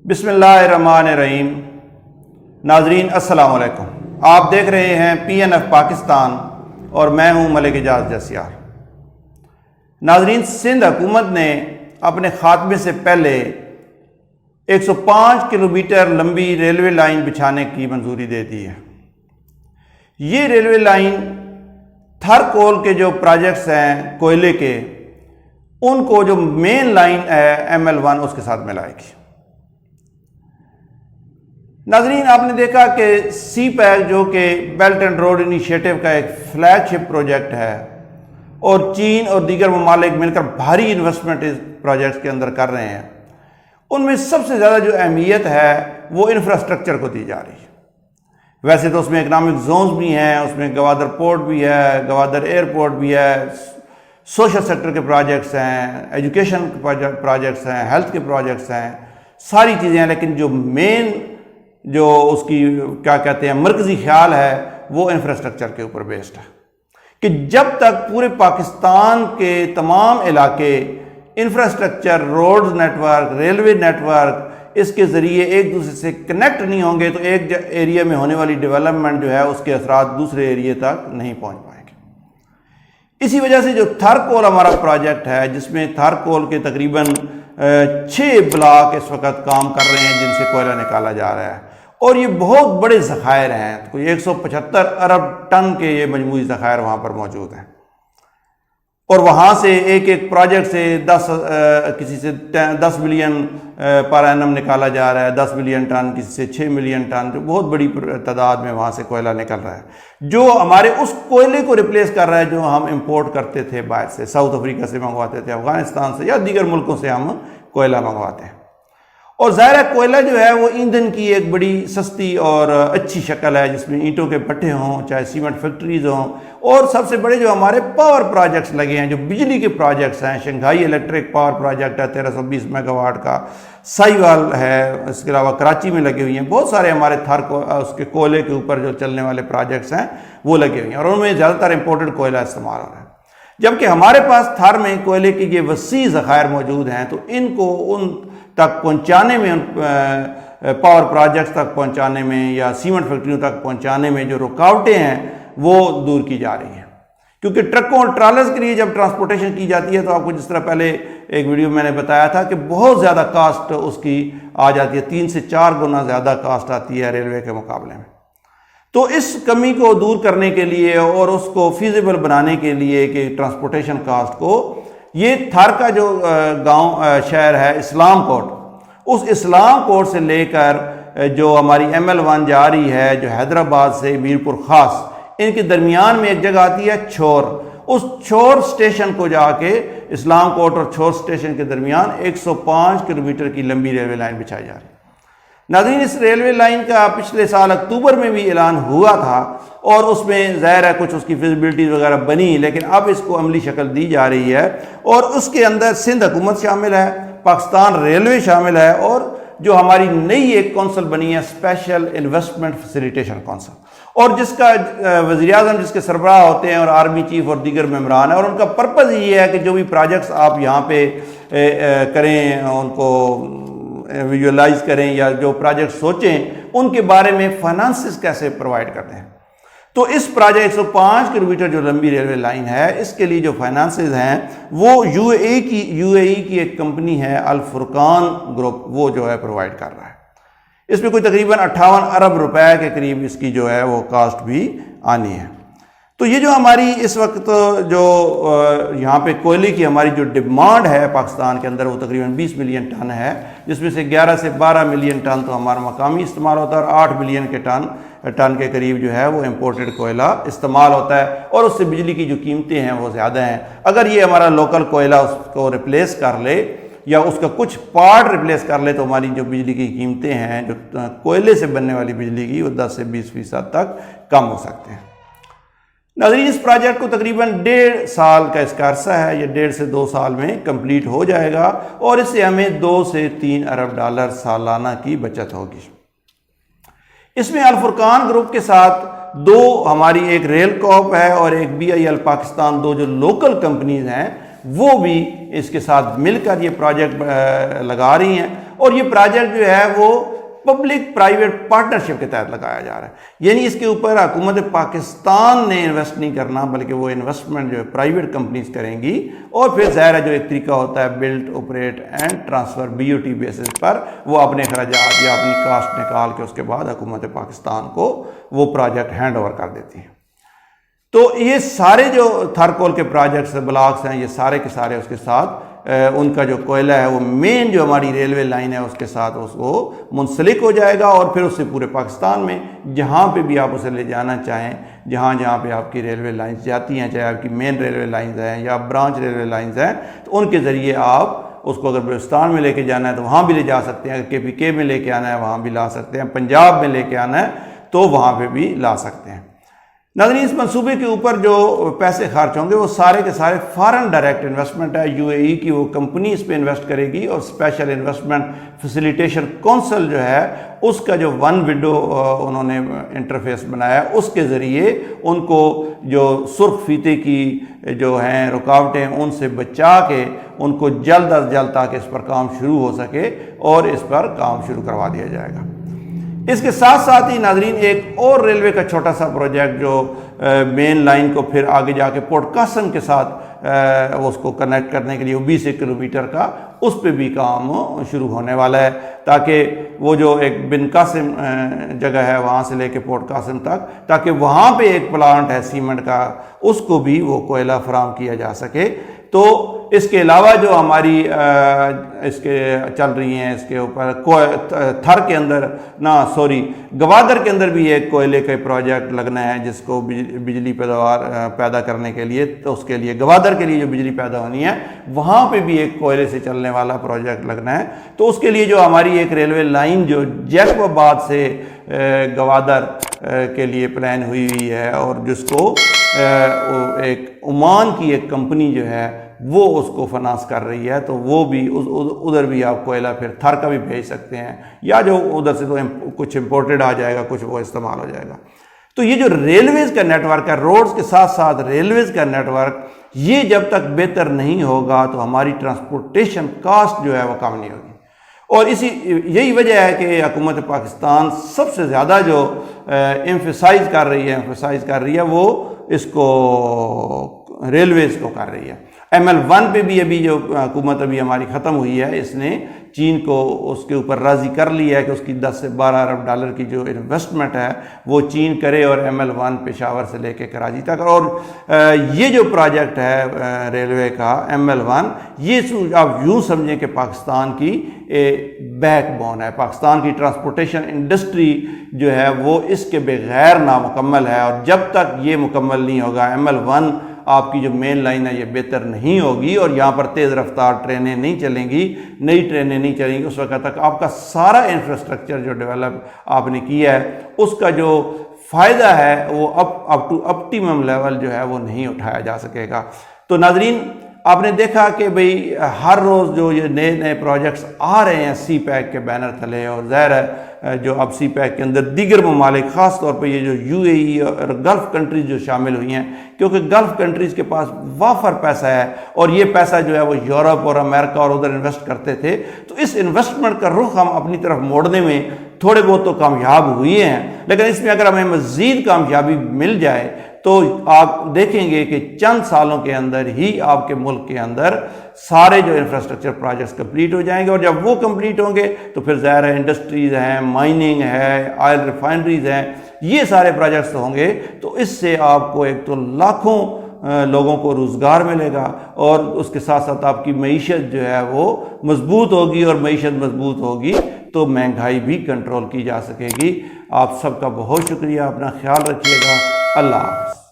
بسم اللہ الرحمن الرحیم۔ ناظرین السلام علیکم، آپ دیکھ رہے ہیں PNF پاکستان اور میں ہوں ملک اعجاز جسیار۔ ناظرین، سندھ حکومت نے اپنے خاتمے سے پہلے 105 کلومیٹر لمبی ریلوے لائن بچھانے کی منظوری دے دی ہے۔ یہ ریلوے لائن تھر کول کے جو پروجیکٹس ہیں کوئلے کے، ان کو جو مین لائن ہے ML1 اس کے ساتھ ملائے گی۔ ناظرین، آپ نے دیکھا کہ سی پیک جو کہ بیلٹ اینڈ روڈ انیشیٹو کا ایک فلیگ شپ پروجیکٹ ہے اور چین اور دیگر ممالک مل کر بھاری انویسٹمنٹ اس پروجیکٹس کے اندر کر رہے ہیں، ان میں سب سے زیادہ جو اہمیت ہے وہ انفراسٹرکچر کو دی جا رہی ہے۔ ویسے تو اس میں اکنامک زونز بھی ہیں، اس میں گوادر پورٹ بھی ہے، گوادر ایئرپورٹ بھی ہے، سوشل سیکٹر کے پروجیکٹس ہیں، ایجوکیشن کے پروجیکٹس ہیں، ہیلتھ کے پروجیکٹس ہیں، ساری چیزیں ہیں، لیکن جو مین جو اس کی کیا کہتے ہیں مرکزی خیال ہے وہ انفراسٹرکچر کے اوپر بیسڈ ہے کہ جب تک پورے پاکستان کے تمام علاقے infrastructure, roads network, railway network اس کے ذریعے ایک دوسرے سے کنیکٹ نہیں ہوں گے تو ایک ایریا میں ہونے والی ڈیولپمنٹ جو ہے اس کے اثرات دوسرے ایریا تک نہیں پہنچ پائیں گے۔ اسی وجہ سے جو تھر کول ہمارا پروجیکٹ ہے، جس میں تھر کول کے تقریباً 6 بلاک اس وقت کام کر رہے ہیں جن سے کوئلہ نکالا جا رہا ہے، اور یہ بہت بڑے ذخائر ہیں، کوئی 175 ارب ٹن کے یہ مجموعی ذخائر وہاں پر موجود ہیں، اور وہاں سے ایک ایک پروجیکٹ سے کسی سے 10 ملین پر اینم نکالا جا رہا ہے، 10 ملین ٹن، کسی سے 6 ملین ٹن، جو بہت بڑی تعداد میں وہاں سے کوئلہ نکل رہا ہے، جو ہمارے اس کوئلے کو ریپلیس کر رہا ہے جو ہم امپورٹ کرتے تھے باہر سے، ساؤتھ افریقہ سے منگواتے تھے، افغانستان سے یا دیگر ملکوں سے ہم کوئلہ منگواتے ہیں۔ اور ظاہر ہے کوئلہ جو ہے وہ ایندھن کی ایک بڑی سستی اور اچھی شکل ہے، جس میں اینٹوں کے بھٹے ہوں، چاہے سیمنٹ فیکٹریز ہوں، اور سب سے بڑے جو ہمارے پاور پروجیکٹس لگے ہیں، جو بجلی کے پروجیکٹس ہیں، شنگھائی الیکٹرک پاور پروجیکٹ ہے 1320 میگا واٹ کا، سائیوال ہے، اس کے علاوہ کراچی میں لگے ہوئی ہیں، بہت سارے ہمارے اس کے کوئلے کے اوپر جو چلنے والے پروجیکٹس ہیں وہ لگے ہوئے ہیں، اور ان میں زیادہ تر امپورٹڈ کوئلہ استعمال ہو رہا ہے۔ جبکہ ہمارے پاس تھر میں کوئلے کی یہ وسیع ذخائر موجود ہیں، تو ان کو ان تک پہنچانے میں، پاور پروجیکٹس تک پہنچانے میں یا سیمنٹ فیکٹریوں تک پہنچانے میں جو رکاوٹیں ہیں وہ دور کی جا رہی ہیں، کیونکہ ٹرکوں اور ٹرالرز کے لیے جب ٹرانسپورٹیشن کی جاتی ہے تو آپ کو جس طرح پہلے ایک ویڈیو میں نے بتایا تھا کہ بہت زیادہ کاسٹ اس کی آ جاتی ہے، 3 سے 4 گنا زیادہ کاسٹ آتی ہے ریلوے کے مقابلے میں۔ تو اس کمی کو دور کرنے کے لیے اور اس کو فیزیبل بنانے کے لیے کہ ٹرانسپورٹیشن کاسٹ کو، یہ تھر کا جو شہر ہے اسلام کوٹ، اس اسلام کوٹ سے لے کر جو ہماری ML1 جا رہی ہے جو حیدرآباد سے میرپور خاص، ان کے درمیان میں ایک جگہ آتی ہے چھور، اس چھور سٹیشن کو جا کے اسلام کوٹ اور چھور سٹیشن کے درمیان 105 کلومیٹر کی لمبی ریلوے لائن بچھائی جا رہی ہے۔ ناظرین، اس ریلوے لائن کا پچھلے سال اکتوبر میں بھی اعلان ہوا تھا اور اس میں ظاہر ہے کچھ اس کی فیزیبلٹیز وغیرہ بنی، لیکن اب اس کو عملی شکل دی جا رہی ہے، اور اس کے اندر سندھ حکومت شامل ہے، پاکستان ریلوے شامل ہے، اور جو ہماری نئی ایک کونسل بنی ہے اسپیشل انویسٹمنٹ فیسیلیٹیشن کونسل، اور جس کا وزیر اعظم جس کے سربراہ ہوتے ہیں اور آرمی چیف اور دیگر ممبران ہیں، اور ان کا پرپز یہ ہے کہ جو بھی پروجیکٹس آپ یہاں پہ کریں، ان کو ویژولائز کریں یا جو پروجیکٹ سوچیں ان کے بارے میں فائنانسز کیسے پرووائڈ کرتے ہیں۔ تو اس پروجیکٹ 105 کلومیٹر جو لمبی ریلوے لائن ہے، اس کے لیے جو فائنانسز ہیں وہ یو اے ای کی ایک کمپنی ہے الفرقان گروپ، وہ جو ہے پرووائڈ کر رہا ہے۔ اس میں کوئی تقریباً 58 ارب روپے کے قریب اس کی جو ہے وہ کاسٹ بھی آنی ہے۔ تو یہ جو ہماری اس وقت جو یہاں پہ کوئلے کی ہماری جو ڈیمانڈ ہے پاکستان کے اندر، وہ تقریباً 20 ملین ٹن ہے، جس میں سے 11 سے 12 ملین ٹن تو ہمارا مقامی استعمال ہوتا ہے، اور 8 ملین کے ٹن کے قریب جو ہے وہ امپورٹڈ کوئلہ استعمال ہوتا ہے، اور اس سے بجلی کی جو قیمتیں ہیں وہ زیادہ ہیں۔ اگر یہ ہمارا لوکل کوئلہ اس کو ریپلیس کر لے یا اس کا کچھ پارٹ ریپلیس کر لے تو ہماری جو بجلی کی قیمتیں ہیں جو کوئلے سے بننے والی بجلی کی، وہ 10 سے 20% تک کم ہو سکتے ہیں۔ ناظرین، اس پروجیکٹ کو تقریباً 1.5 سال کا اس کا عرصہ ہے، یہ 1.5 سے 2 سال میں کمپلیٹ ہو جائے گا، اور اس سے ہمیں 2 سے 3 ارب ڈالر سالانہ کی بچت ہوگی۔ اس میں الفرقان گروپ کے ساتھ 2 ہماری ایک ریل کوپ ہے اور ایک BIL پاکستان، 2 جو لوکل کمپنیز ہیں وہ بھی اس کے ساتھ مل کر یہ پروجیکٹ لگا رہی ہیں، اور یہ پروجیکٹ جو ہے وہ پبلک پرائیویٹ پارٹنرشپ کے تحت لگایا جا رہا ہے، یعنی اس کے اوپر حکومت پاکستان نے انویسٹ نہیں کرنا، بلکہ وہ انویسٹمنٹ جو ہے پرائیویٹ کمپنیز کریں گی، اور پھر ظاہر ہے جو ایک طریقہ ہوتا ہے build operate and transfer BOT basis پر وہ اپنے اخراجات یا اپنی کاسٹ نکال کے اس کے بعد حکومت پاکستان کو وہ پروجیکٹ ہینڈ اوور کر دیتی ہے۔ تو یہ سارے جو تھرکول کے پروجیکٹس بلاکس ہیں، یہ سارے کے سارے اس کے ساتھ ان کا جو کوئلہ ہے وہ مین جو ہماری ریلوے لائن ہے اس کے ساتھ وہ منسلک ہو جائے گا، اور پھر اس سے پورے پاکستان میں جہاں پہ بھی آپ اسے لے جانا چاہیں، جہاں پہ آپ کی ریلوے لائنز جاتی ہیں، چاہے آپ کی مین ریلوے لائنز ہیں یا برانچ ریلوے لائنز ہیں، تو ان کے ذریعے آپ اس کو اگر بلوچستان میں لے کے جانا ہے تو وہاں بھی لے جا سکتے ہیں، اگر KPK میں لے کے آنا ہے وہاں بھی لا سکتے ہیں، پنجاب میں لے کے آنا ہے تو وہاں پہ بھی لا سکتے ہیں۔ ناظرین، اس منصوبے کے اوپر جو پیسے خرچ ہوں گے وہ سارے کے سارے فارن ڈائریکٹ انویسٹمنٹ ہے، UAE کی وہ کمپنی اس پہ انویسٹ کرے گی، اور اسپیشل انویسٹمنٹ فیسیلیٹیشن کونسل جو ہے اس کا جو ون ونڈو انہوں نے انٹرفیس بنایا ہے، اس کے ذریعے ان کو جو سرخ فیتے کی جو ہیں رکاوٹیں ان سے بچا کے ان کو جلد از جلد تاکہ اس پر کام شروع ہو سکے اور اس پر کام شروع کروا دیا جائے گا۔ اس کے ساتھ ساتھ ہی ناظرین ایک اور ریلوے کا چھوٹا سا پروجیکٹ جو مین لائن کو پھر آگے جا کے پورٹ قاسم کے ساتھ اس کو کنیکٹ کرنے کے لیے 20 کلومیٹر کا، اس پہ بھی کام شروع ہونے والا ہے، تاکہ وہ جو ایک بن قاسم جگہ ہے وہاں سے لے کے پورٹ قاسم تک، تاکہ وہاں پہ ایک پلانٹ ہے سیمنٹ کا، اس کو بھی وہ کوئلہ فراہم کیا جا سکے۔ تو اس کے علاوہ جو ہماری اس کے چل رہی ہیں اس کے اوپر تھر کے اندر گوادر کے اندر بھی ایک کوئلے کا پروجیکٹ لگنا ہے جس کو بجلی پیدا کرنے کے لیے، تو اس کے لیے گوادر کے لیے جو بجلی پیدا ہونی ہے وہاں پہ بھی ایک کوئلے سے چلنے والا پروجیکٹ لگنا ہے۔ تو اس کے لیے جو ہماری ایک ریلوے لائن جو جیکب آباد سے گوادر کے لیے پلان ہوئی ہے، اور جس کو ایک عمان کی ایک کمپنی جو ہے وہ اس کو فنانس کر رہی ہے، تو وہ بھی ادھر بھی آپ کوئلہ پھر تھر کا بھی بھیج سکتے ہیں، یا جو ادھر سے تو کچھ امپورٹڈ آ جائے گا، کچھ وہ استعمال ہو جائے گا۔ تو یہ جو ریلویز کا نیٹ ورک ہے، روڈز کے ساتھ ساتھ ریلویز کا نیٹ ورک، یہ جب تک بہتر نہیں ہوگا تو ہماری ٹرانسپورٹیشن کاسٹ جو ہے وہ کم نہیں ہوگی، اور یہی وجہ ہے کہ حکومت پاکستان سب سے زیادہ جو ایمفیسائز کر رہی ہے وہ اس کو ریلویز کو کر رہی ہے۔ ML1 پہ بھی ابھی جو حکومت ابھی ہماری ختم ہوئی ہے، اس نے چین کو اس کے اوپر راضی کر لیا ہے کہ اس کی 10 سے 12 ارب ڈالر کی جو انویسٹمنٹ ہے وہ چین کرے، اور ML1 پشاور سے لے کے کراچی تک۔ اور یہ جو پروجیکٹ ہے ریلوے کا ML1، یہ آپ یوں سمجھیں کہ پاکستان کی بیک بون ہے، پاکستان کی ٹرانسپورٹیشن انڈسٹری جو ہے وہ اس کے بغیر نامکمل ہے، اور جب تک یہ مکمل نہیں ہوگا ML1 آپ کی جو مین لائن ہے یہ بہتر نہیں ہوگی، اور یہاں پر تیز رفتار ٹرینیں نہیں چلیں گی، نئی ٹرینیں نہیں چلیں گی، اس وقت تک آپ کا سارا انفراسٹرکچر جو ڈیولپ آپ نے کیا ہے اس کا جو فائدہ ہے وہ اپ ٹو اپٹیمم لیول جو ہے وہ نہیں اٹھایا جا سکے گا۔ تو ناظرین، آپ نے دیکھا کہ بھئی ہر روز جو یہ نئے پروجیکٹس آ رہے ہیں سی پیک کے بینر تلے، اور ظاہر ہے جو اب سی پیک کے اندر دیگر ممالک، خاص طور پہ یہ جو UAE اور گلف کنٹریز جو شامل ہوئی ہیں، کیونکہ گلف کنٹریز کے پاس وافر پیسہ ہے، اور یہ پیسہ جو ہے وہ یورپ اور امریکہ اور ادھر انویسٹ کرتے تھے، تو اس انویسٹمنٹ کا رخ ہم اپنی طرف موڑنے میں تھوڑے بہت تو کامیاب ہوئے ہیں، لیکن اس میں اگر ہمیں مزید کامیابی مل جائے تو آپ دیکھیں گے کہ چند سالوں کے اندر ہی آپ کے ملک کے اندر سارے جو انفراسٹرکچر پروجیکٹس کمپلیٹ ہو جائیں گے، اور جب وہ کمپلیٹ ہوں گے تو پھر ظاہر ہے انڈسٹریز ہیں، مائننگ ہے، آئل ریفائنریز ہیں، یہ سارے پروجیکٹس ہوں گے، تو اس سے آپ کو ایک تو لاکھوں لوگوں کو روزگار ملے گا، اور اس کے ساتھ ساتھ آپ کی معیشت جو ہے وہ مضبوط ہوگی، اور معیشت مضبوط ہوگی تو مہنگائی بھی کنٹرول کی جا سکے گی۔ آپ سب کا بہت شکریہ، اپنا خیال رکھیے گا، اللہ حافظ۔